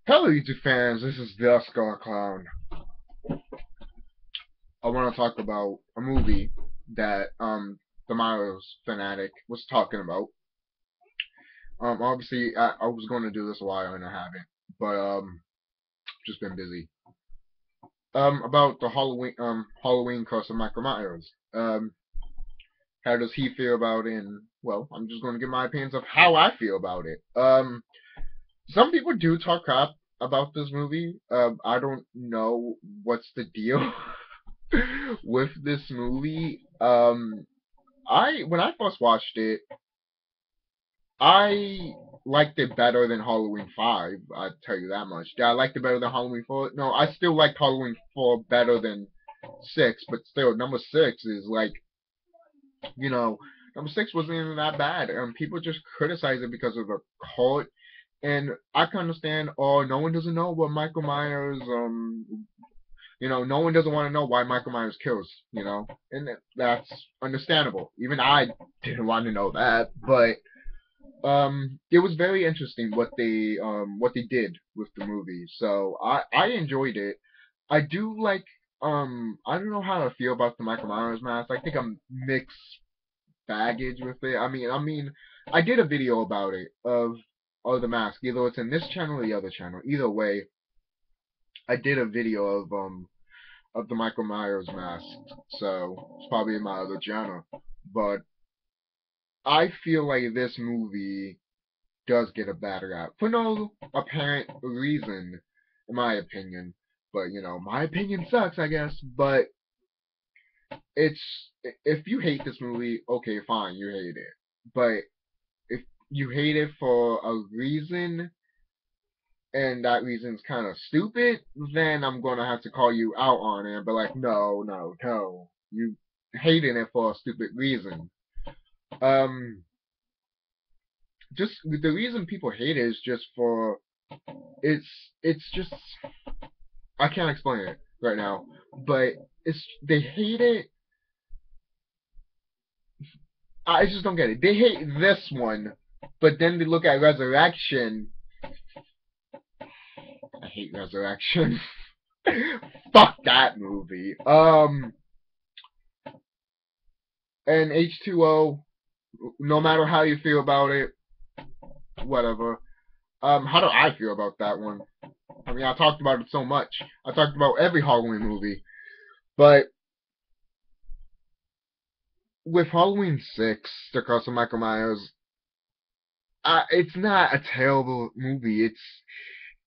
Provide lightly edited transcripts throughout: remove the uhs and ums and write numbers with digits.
Hello, YouTube fans. This is the Scar Clown. I want to talk about a movie that the Miles fanatic was talking about. Obviously, I was going to do this a while and I haven't, but just been busy. About the Halloween Curse of Michael Myers. How does he feel about it? And well, I'm just going to give my opinions of how I feel about it. Some people do talk crap about this movie. I don't know what's the deal with this movie. I when I first watched it, I liked it better than Halloween 5. I tell you that much. Did I liked it better than Halloween 4? No, I still liked Halloween 4 better than 6, but still, number 6 is like, you know, number 6 wasn't even that bad. People just criticize it because of the cult, and I can understand. Oh, no one doesn't know what Michael Myers no one doesn't want to know why Michael Myers kills, and that's understandable. Even I didn't want to know that, but it was very interesting what they did with the movie. So I enjoyed it. I do like I don't know how to feel about the Michael Myers mask. I think I'm mixed baggage with it. I did a video about it of the mask. Either it's in this channel or the other channel. Either way, I did a video of the Michael Myers mask. So it's probably in my other channel. But I feel like this movie does get a bad rap for no apparent reason, in my opinion. But my opinion sucks, I guess. But it's if you hate this movie, okay, fine, you hate it. But if you hate it for a reason, and that reason's kind of stupid, then I'm gonna have to call you out on it. But like, no, no, no, you hating it for a stupid reason. Um, just the reason people hate it is just for it's it's just I can't explain it right now, but it's they hate it. I just don't get it. They hate this one, but then they look at Resurrection. I hate Resurrection. Fuck that movie. And H2O. No matter how you feel about it, whatever. How do I feel about that one? I mean, I talked about it so much. I talked about every Halloween movie, but with Halloween 6, The Curse of Michael Myers, it's not a terrible movie.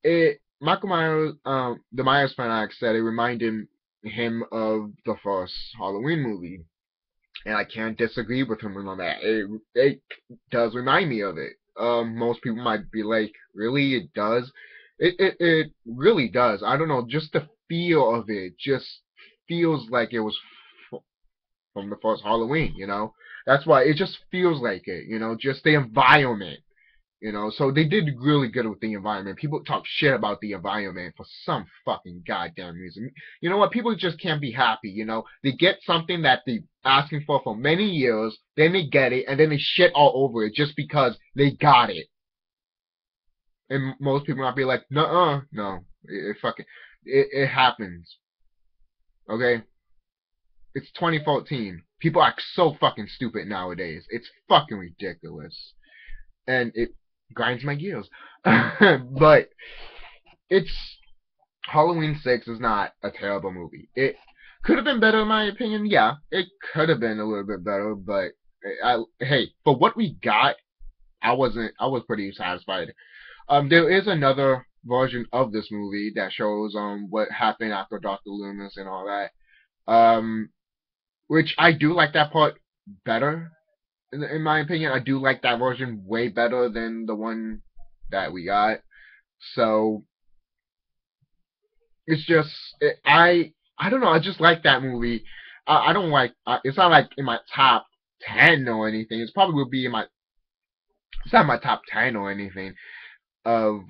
It Michael Myers, the Myers fanatic said it reminded him of the first Halloween movie, and I can't disagree with him on that. It does remind me of it. Most people might be like, really, it does. It really does. I don't know, just the feel of it just feels like it was from the first Halloween. That's why it just feels like it. Just the environment. So they did really good with the environment. People talk shit about the environment for some fucking goddamn reason. You know what? People just can't be happy. They get something that they asking for many years, then they get it, and then they shit all over it just because they got it. And most people might be like, "Nuh-uh, no, it fucking, it happens." Okay, it's 2014. People act so fucking stupid nowadays. It's fucking ridiculous, and it grinds my gears. But it's Halloween 6 is not a terrible movie. It could have been better in my opinion. Yeah, it could have been a little bit better, but hey, for what we got, I was pretty satisfied. There is another version of this movie that shows what happened after Dr. Loomis and all that. Which I do like that part better in my opinion. I do like that version way better than the one that we got. So it's just I don't know. I just like that movie. I don't like. It's not like in my top 10 or anything. It's probably will be in my. It's not my top 10 or anything of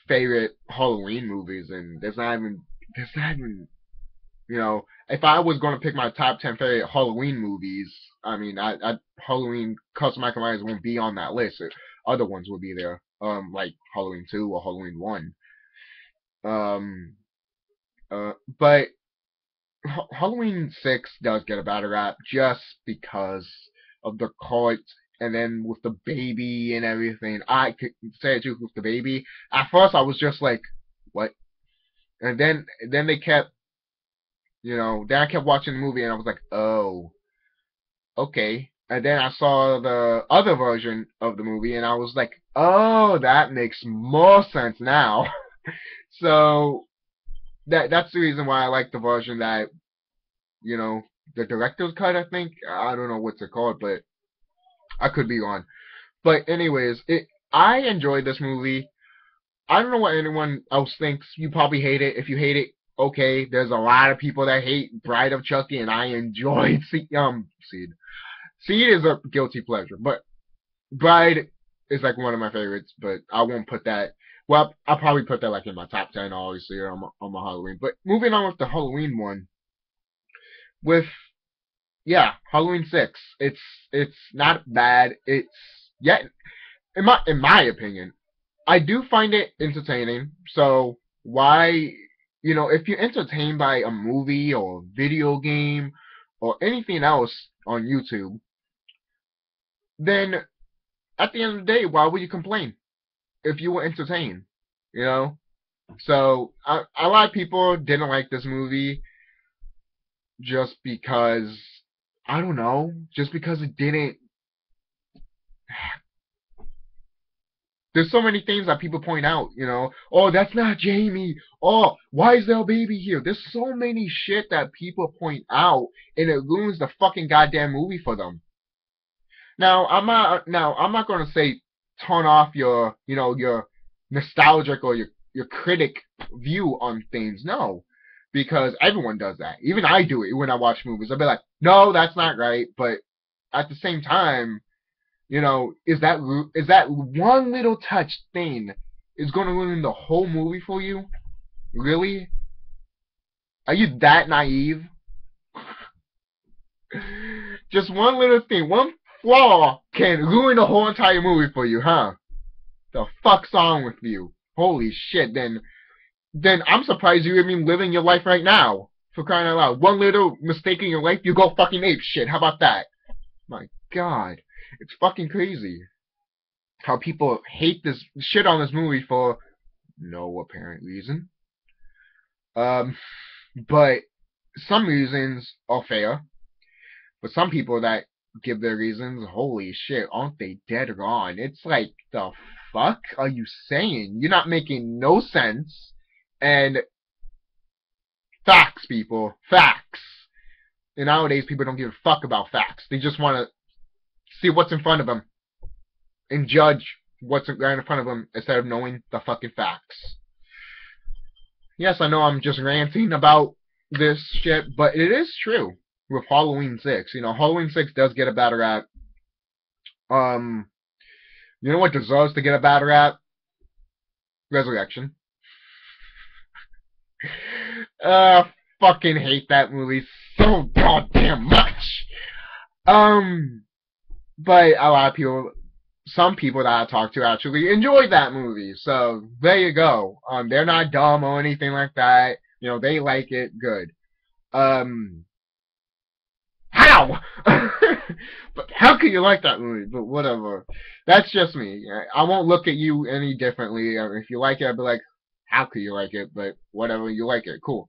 favorite Halloween movies, and there's not even. There's not even. If I was going to pick my top 10 favorite Halloween movies, I mean, Halloween Curse of Michael Myers won't be on that list. Other ones will be there, like Halloween 2 or Halloween 1. Um, but Halloween 6 does get a bad rap just because of the cult, and then with the baby and everything. I could say it too with the baby. At first, I was just like, what? And then they kept, then I kept watching the movie, and I was like, oh, okay. And then I saw the other version of the movie, and I was like, oh, that makes more sense now. So that's the reason why I like the version that you know, the director's cut, I think. I don't know what's it called, but I could be wrong. But anyways, I enjoyed this movie. I don't know what anyone else thinks. You probably hate it. If you hate it, okay. There's a lot of people that hate Bride of Chucky, and I enjoyed Seed. Seed is a guilty pleasure, but Bride is like one of my favorites. But I won't put that. Well, I'll probably put that like in my top 10, obviously, on my Halloween. But moving on with the Halloween one, with Halloween 6. It's not bad. It's yet in my opinion, I do find it entertaining. So why if you're entertained by a movie or video game or anything else on YouTube, then at the end of the day, why would you complain if you were entertained? You know? So a lot of people didn't like this movie just because I don't know, just because it didn't. There's so many things that people point out. Oh, that's not Jamie. Oh, why is there a baby here? There's so many shit that people point out, and it ruins the fucking goddamn movie for them. Now I'm not gonna say turn off your nostalgic or your critic view on things. No, because everyone does that. Even I do it when I watch movies. I'll be like, no, that's not right. But at the same time, is that one little touch thing is going to ruin the whole movie for you? Really? Are you that naive? Just one little thing, one flaw can ruin the whole entire movie for you, huh? The fuck's wrong with you? Holy shit, then I'm surprised you're even living your life right now. For crying out loud. One little mistake in your life, you go fucking ape shit. How about that? My god. It's fucking crazy how people hate this shit on this movie for no apparent reason. But some reasons are fair. But some people that give their reasons, holy shit, aren't they dead wrong? It's like, the fuck are you saying? You're not making no sense. And facts, people. Facts. And nowadays, people don't give a fuck about facts. They just want to see what's in front of them and judge what's right in front of them instead of knowing the fucking facts. Yes, I know I'm just ranting about this shit, but it is true with Halloween 6. Halloween 6 does get a bad rap. You know what deserves to get a bad rap? Resurrection. Fucking hate that movie so goddamn much. But a lot of people, some people that I talked to actually enjoyed that movie. So there you go. They're not dumb or anything like that. They like it. Good. How? But how could you like that movie? But whatever. That's just me. I won't look at you any differently. If you like it, I'll be like, how could you like it? But whatever, you like it. Cool.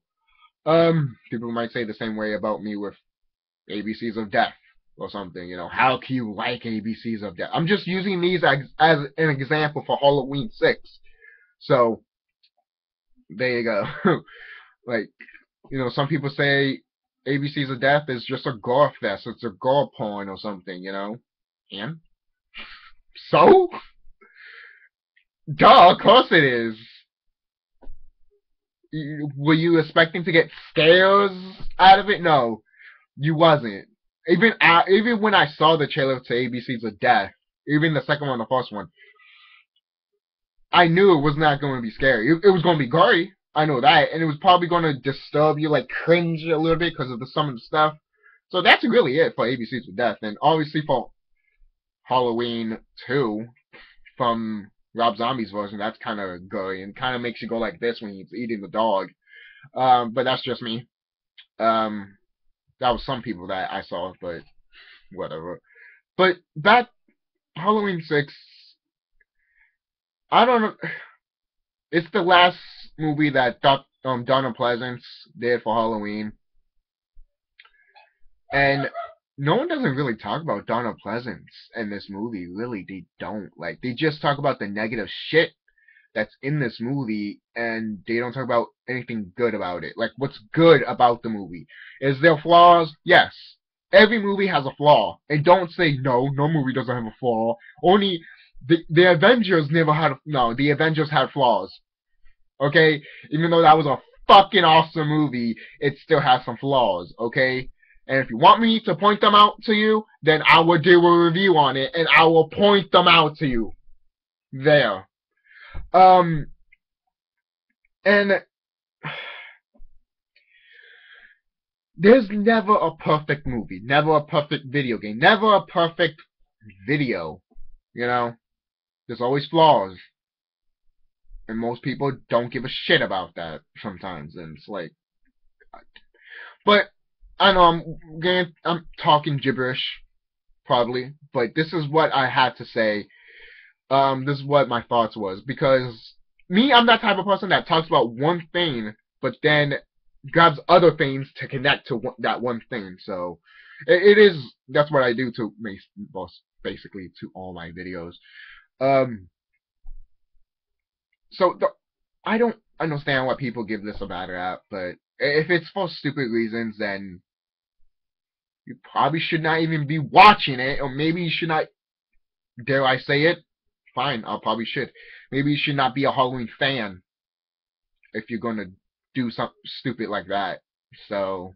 People might say the same way about me with ABCs of Death or something. How can you like ABCs of Death? I'm just using these as an example for Halloween 6. So, there you go. Like, some people say ABCs of Death is just a gore fest. It's a gore porn or something, And? So? Duh, of course it is. Were you expecting to get scares out of it? No, you wasn't. Even when I saw the trailer to ABCs of Death, even the second one, the first one, I knew it was not going to be scary. It was going to be gory. I know that, and it was probably going to disturb you, like cringe a little bit because of some of the stuff. So that's really it for ABCs of Death, and obviously for Halloween 2, from Rob Zombie's version, that's kind of gory and kind of makes you go like this when he's eating the dog. But that's just me. Um, that was some people that I saw, but whatever. But back Halloween 6, I don't know. It's the last movie that Donna Pleasance did for Halloween, and no one doesn't really talk about Donna Pleasance in this movie. Really, they don't. Like, they just talk about the negative shit that's in this movie, and they don't talk about anything good about it. Like, what's good about the movie? Is there flaws? Yes. Every movie has a flaw. And don't say no, no movie doesn't have a flaw. Only the Avengers never had no, the Avengers had flaws. Okay? Even though that was a fucking awesome movie, it still has some flaws, okay? And if you want me to point them out to you, then I will do a review on it, and I will point them out to you. There. Um, and there's never a perfect movie, never a perfect video game, never a perfect video, you know? There's always flaws. And most people don't give a shit about that sometimes, and it's like... But, I know I'm talking gibberish, probably, but this is what I had to say. This is what my thoughts was, because me, I'm that type of person that talks about one thing, but then grabs other things to connect to that one thing. So that's what I do to basically to all my videos. So I don't understand why people give this a bad rap, but if it's for stupid reasons, then you probably should not even be watching it, or maybe you should not, dare I say it? Fine, I probably should. Maybe you should not be a Halloween fan if you're going to do something stupid like that. So,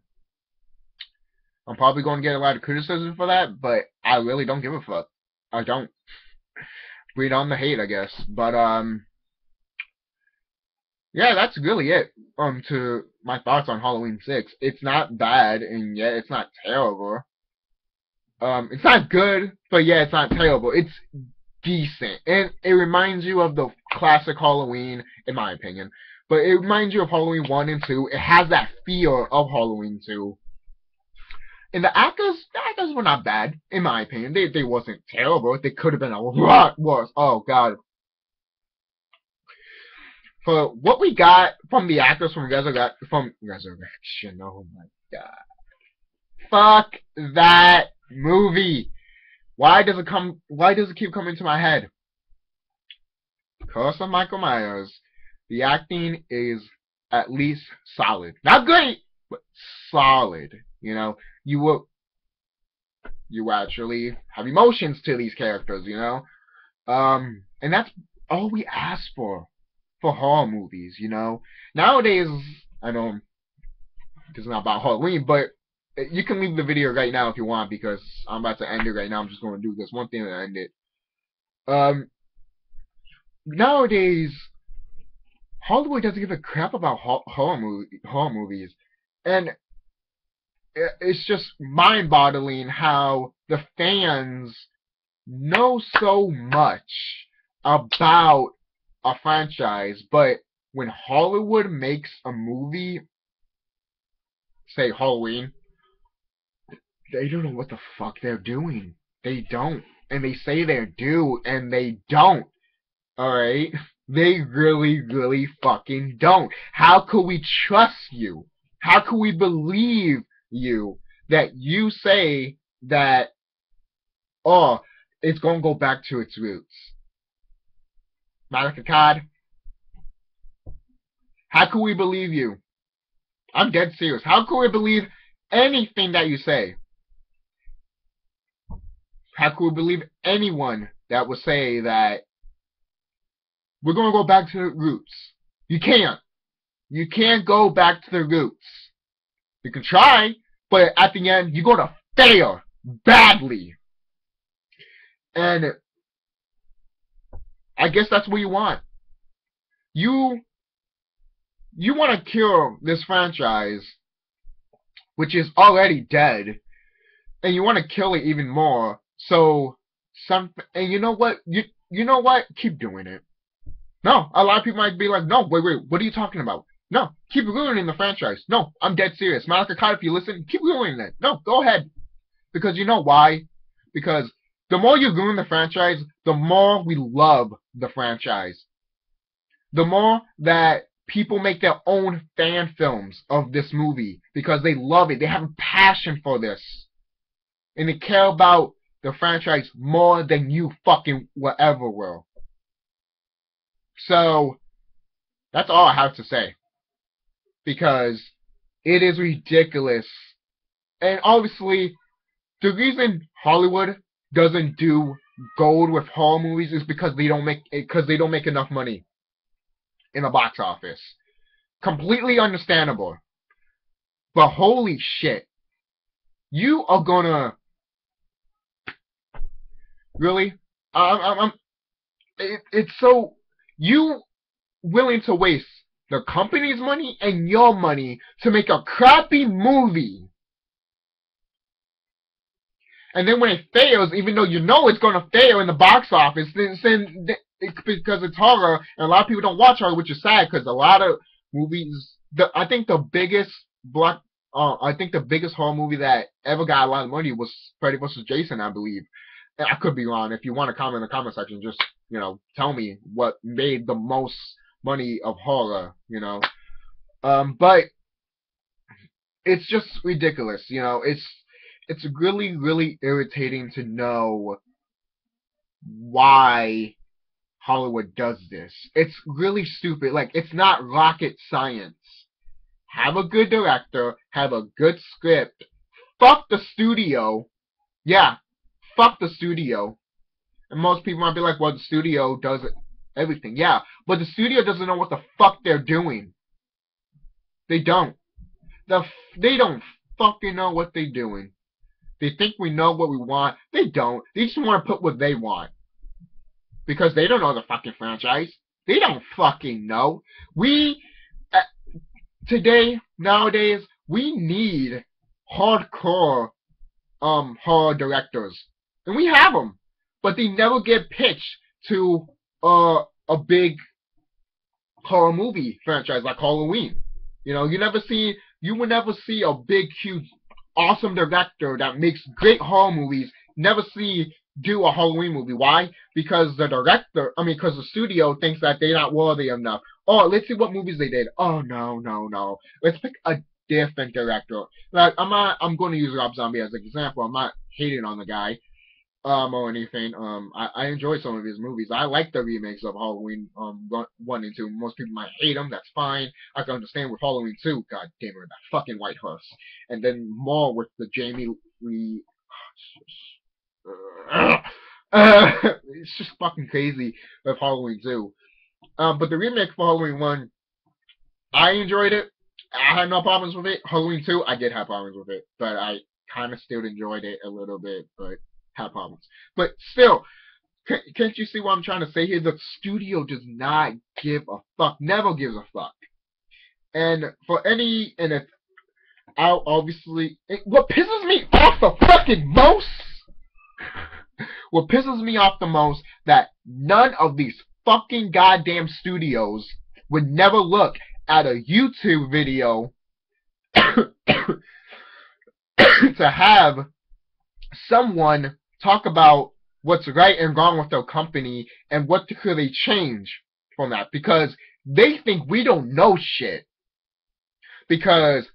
I'm probably going to get a lot of criticism for that, but I really don't give a fuck. I don't. Breed on the hate, I guess. But, yeah, that's really it. To my thoughts on Halloween 6. It's not bad, and yet it's not terrible. It's not good, but yeah, it's not terrible. It's decent, and it reminds you of the classic Halloween, in my opinion. But it reminds you of Halloween 1 and 2. It has that feel of Halloween 2. And the actors were not bad, in my opinion. They wasn't terrible. They could have been a lot worse. Oh god. For what we got from the actors from Resurrection, oh my god. Fuck that movie. Why does it keep coming to my head? Curse of Michael Myers. The acting is at least solid. Not great, but solid. You know, you actually have emotions to these characters, you know? And that's all we ask for horror movies, you know? Nowadays, I know this is not about Halloween, but you can leave the video right now if you want, because I'm about to end it right now. I'm just going to do this one thing and end it. Nowadays, Hollywood doesn't give a crap about horror movies. And it's just mind-boggling how the fans know so much about a franchise, but when Hollywood makes a movie, say Halloween, they don't know what the fuck they're doing. They don't. And they say they do, and they don't. Alright? They really, really fucking don't. How could we trust you? How could we believe you that you say that, oh, it's gonna go back to its roots? Malek Akkad? How could we believe you? I'm dead serious. How could we believe anything that you say? How could we believe anyone that would say that we're going to go back to the roots? You can't. You can't go back to the roots. You can try, but at the end, you're going to fail badly. And I guess that's what you want. You want to kill this franchise, which is already dead, and you want to kill it even more. So and you know what? You know what? Keep doing it. No, a lot of people might be like, no, wait, what are you talking about? No, keep ruining the franchise. No, I'm dead serious. Malaka Kai, if you listen, keep ruining it. No, go ahead. Because you know why? Because the more you ruin the franchise, the more we love the franchise. The more that people make their own fan films of this movie because they love it. They have a passion for this. And they care about the franchise more than you fucking ever will. So, that's all I have to say. Because it is ridiculous. And obviously, the reason Hollywood doesn't do gold with horror movies is because they don't make enough money in the box office. Completely understandable. But holy shit. You are gonna really it's so you willing to waste the company's money and your money to make a crappy movie. And then when it fails, even though you know it's going to fail in the box office, then because it's horror, and a lot of people don't watch horror, which is sad because a lot of movies. I think the biggest horror movie that ever got a lot of money was Freddy vs. Jason, I believe. I could be wrong. If you want to comment in the comment section, just tell me what made the most money of horror. But it's just ridiculous. It's really, really irritating to know why Hollywood does this. It's really stupid. Like, it's not rocket science. Have a good director, have a good script. Fuck the studio. Yeah, fuck the studio. And most people might be like, well, the studio does everything. Yeah, but the studio doesn't know what the fuck they're doing. They don't. They don't fucking know what they're doing. They think we know what we want. They don't. They just want to put what they want. Because they don't know the fucking franchise. They don't fucking know. Nowadays, we need hardcore horror directors. And we have them. But they never get pitched to a big horror movie franchise like Halloween. You would never see a big, huge, awesome director that makes great horror movies never do a Halloween movie. Why? Because because the studio thinks that they're not worthy enough. Oh, let's see what movies they did. Oh, no. Let's pick a different director. Like, I'm going to use Rob Zombie as an example. I'm not hating on the guy. Or anything. I enjoy some of his movies. I like the remakes of Halloween 1 and 2. Most people might hate them. That's fine. I can understand with Halloween 2. God damn it, that fucking white hearse. And then more with the Jamie Lee. It's just fucking crazy with Halloween 2. But the remake for Halloween 1, I enjoyed it. I had no problems with it. Halloween 2, I did have problems with it, but I kind of still enjoyed it a little bit. But have problems. But still, can't you see what I'm trying to say here? The studio does not give a fuck. Never gives a fuck. And what pisses me off the fucking most, what pisses me off the most, that none of these fucking goddamn studios would never look at a YouTube video to have someone talk about what's right and wrong with their company and what could they change from that, because they think we don't know shit. Because,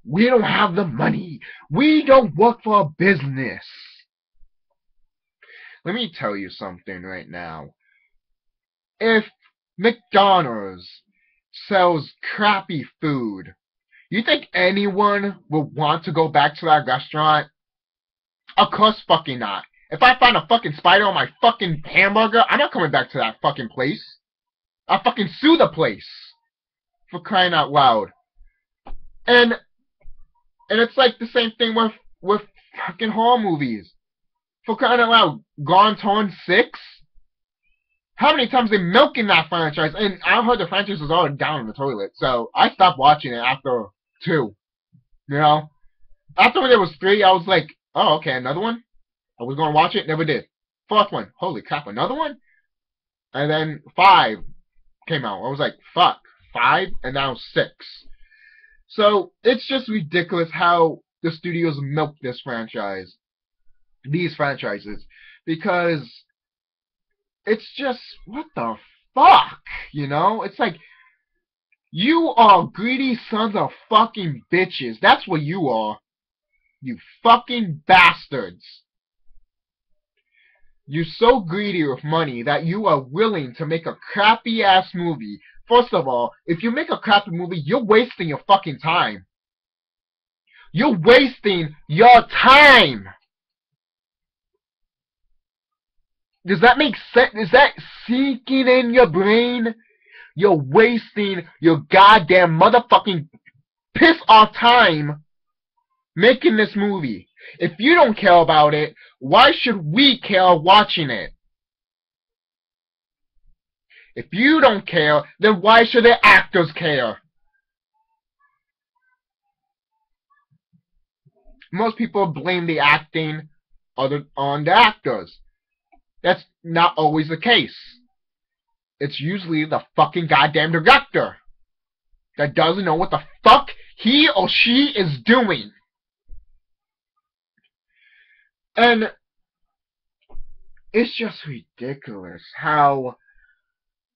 we don't have the money. We don't work for a business. Let me tell you something right now. If McDonald's sells crappy food, you think anyone would want to go back to that restaurant? Of course fucking not. If I find a fucking spider on my fucking hamburger, I'm not coming back to that fucking place. I'll fucking sue the place. For crying out loud. And it's like the same thing with fucking horror movies. For crying out loud, Gone Torn 6? How many times they milking that franchise? And I heard the franchise was all down in the toilet. So I stopped watching it after 2. After there was 3, I was like, oh, okay, another one? I was going to watch it, never did. 4th one, holy crap, another one? And then 5, came out. I was like, fuck, 5 and now 6. So it's just ridiculous how the studios milk this franchise, these franchises, because it's just, what the fuck, you know? It's like, you are greedy sons of fucking bitches. That's what you are. You fucking bastards. You're so greedy with money that you are willing to make a crappy ass movie. First of all, if you make a crappy movie, you're wasting your fucking time. You're wasting your time. Does that make sense? Is that sinking in your brain? You're wasting your goddamn motherfucking piss off time making this movie. If you don't care about it, why should we care watching it? If you don't care, then why should the actors care? Most people blame the acting on the actors. That's not always the case. It's usually the fucking goddamn director that doesn't know what the fuck he or she is doing. And it's just ridiculous how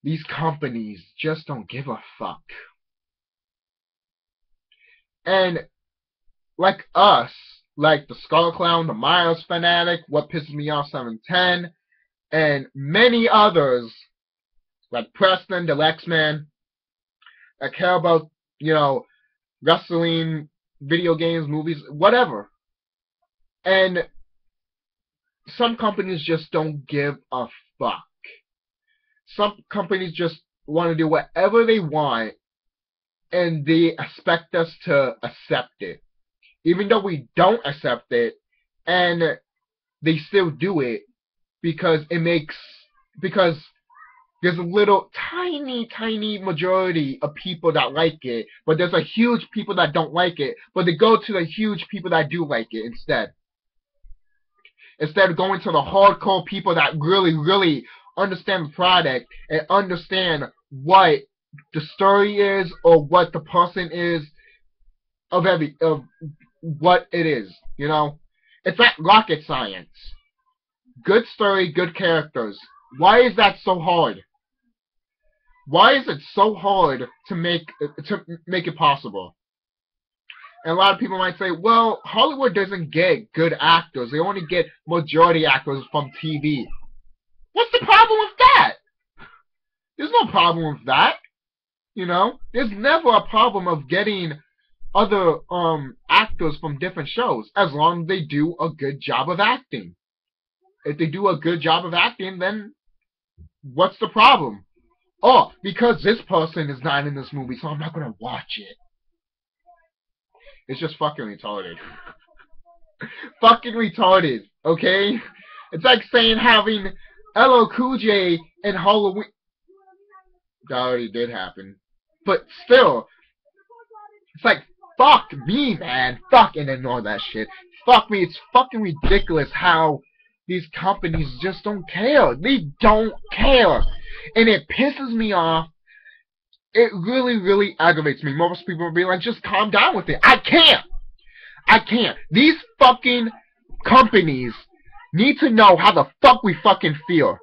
these companies just don't give a fuck. And like us, like the Skull Clown, the Miles Fanatic, What Pisses Me Off 710, and many others, like Preston, the Lexman, that care about, you know, wrestling, video games, movies, whatever. And some companies just don't give a fuck. Some companies just want to do whatever they want, and they expect us to accept it. Even though we don't accept it, and they still do it because there's a little tiny majority of people that like it, but there's a huge people that don't like it, but they go to the huge people that do like it instead. Instead of going to the hardcore people that really understand the product and understand what the story is or what the person is of what it is, you know? It's like rocket science. Good story, good characters. Why is that so hard? Why is it so hard to make it possible? And a lot of people might say, well, Hollywood doesn't get good actors. They only get majority actors from TV. What's the problem with that? There's no problem with that. You know? There's never a problem of getting other actors from different shows as long as they do a good job of acting. If they do a good job of acting, then what's the problem? Oh, because this person is not in this movie, so I'm not going to watch it. It's just fucking retarded. Fucking retarded, okay? It's like saying having LL Cool J in Halloween. That already did happen. But still, it's like, fuck me, man. Fucking ignore that shit. Fuck me. It's fucking ridiculous how these companies just don't care. They don't care. And it pisses me off. It really aggravates me. Most people will be like, just calm down with it. I can't. These fucking companies need to know how the fuck we fucking feel.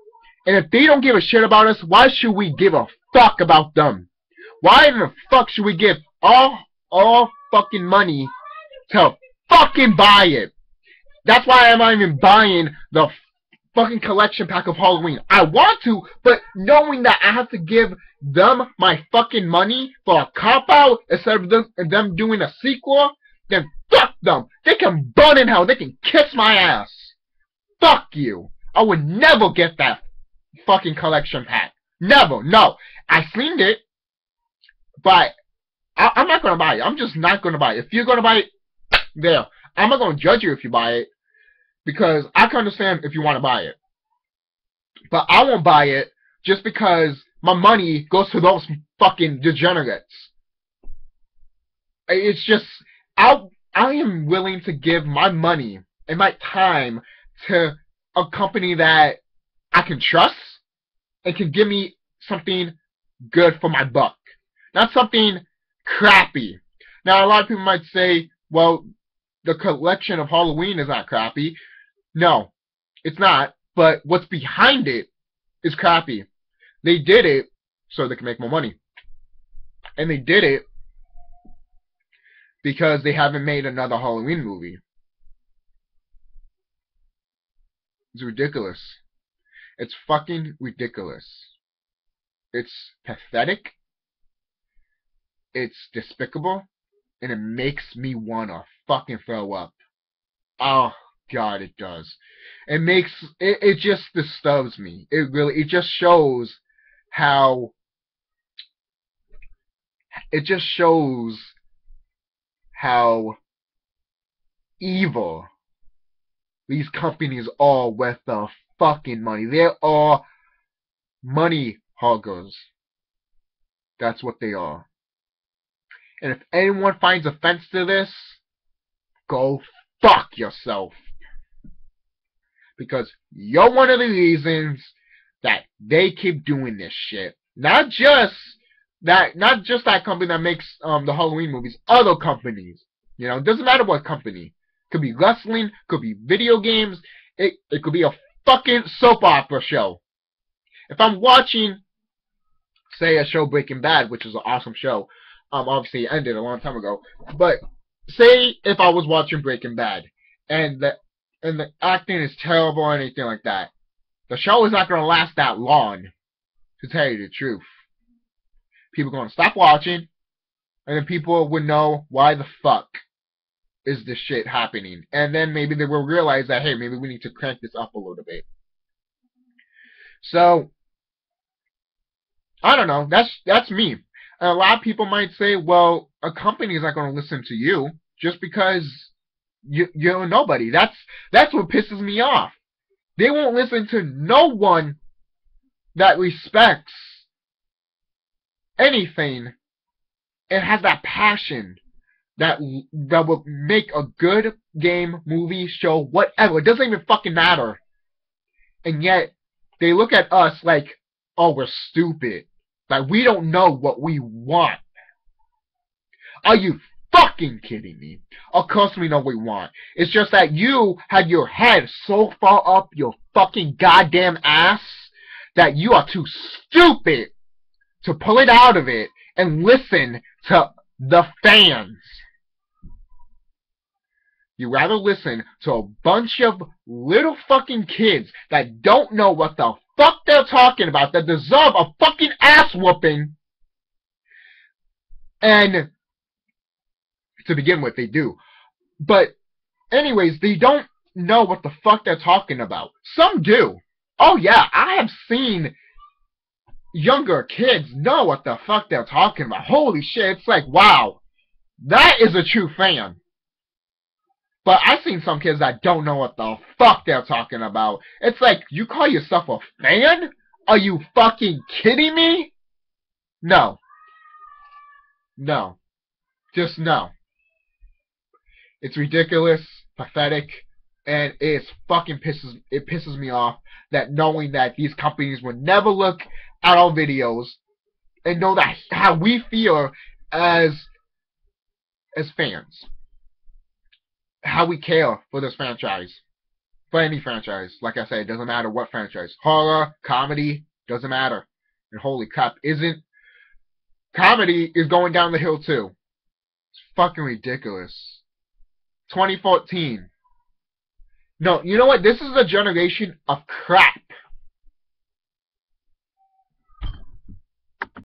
And if they don't give a shit about us, why should we give a fuck about them? Why the fuck should we give all fucking money to fucking buy it? That's why I'm not even buying the fucking collection pack of Halloween. I want to, but knowing that I have to give them my fucking money for a cop-out instead of them doing a sequel, then fuck them. They can burn in hell. They can kiss my ass. Fuck you. I would never get that fucking collection pack. Never. No. I seen it, but I'm not going to buy it. I'm just not going to buy it. If you're going to buy it, there. I'm not going to judge you if you buy it, because I can understand if you want to buy it. But I won't buy it just because my money goes to those fucking degenerates. It's just, I am willing to give my money and my time to a company that I can trust and can give me something good for my buck. Not something crappy. Now, a lot of people might say, well, the collection of Halloween is not crappy. No, it's not. But what's behind it is crappy. They did it so they can make more money. And they did it because they haven't made another Halloween movie. It's ridiculous. It's fucking ridiculous. It's pathetic. It's despicable. And it makes me wanna fucking throw up. Oh God, it does. It just disturbs me. It just shows how evil these companies are with the fucking money. They are money hoggers. That's what they are. And if anyone finds offense to this, go fuck yourself. Because you're one of the reasons that they keep doing this shit. Not just that company that makes the Halloween movies, other companies. You know, it doesn't matter what company. Could be wrestling, could be video games, it could be a fucking soap opera show. If I'm watching, say, a show Breaking Bad, which is an awesome show, obviously it ended a long time ago, but say if I was watching Breaking Bad, and the acting is terrible or anything like that, the show is not going to last that long, to tell you the truth. People are going to stop watching, and then people would know why the fuck is this shit happening. And then maybe they will realize that, hey, maybe we need to crank this up a little bit. So, I don't know. That's me. And a lot of people might say, well, a company is not going to listen to you just because you're nobody. That's what pisses me off. They won't listen to no one that respects anything and has that passion that will make a good game, movie, show, whatever. It doesn't even fucking matter. And yet, they look at us like, oh, we're stupid. Like, we don't know what we want. Are you fucking kidding me? Of course we know what we want. It's just that you have your head so far up your fucking goddamn ass that you are too stupid to pull it out of it and listen to the fans. You rather listen to a bunch of little fucking kids that don't know what the fuck they're talking about, that deserve a fucking ass whooping. And to begin with, they do. But anyways, they don't know what the fuck they're talking about. Some do. Oh yeah, I have seen younger kids know what the fuck they're talking about. Holy shit, it's like, wow, that is a true fan. But I've seen some kids that don't know what the fuck they're talking about. It's like, you call yourself a fan? Are you fucking kidding me? No. No. Just no. It's ridiculous, pathetic, and it pisses me off that knowing that these companies will never look at our videos and know that how we feel as fans. How we care for this franchise. For any franchise. Like I said, it doesn't matter what franchise. Horror, comedy, doesn't matter. And holy crap, comedy is going down the hill too. It's fucking ridiculous. 2014. No, you know what? This is a generation of crap.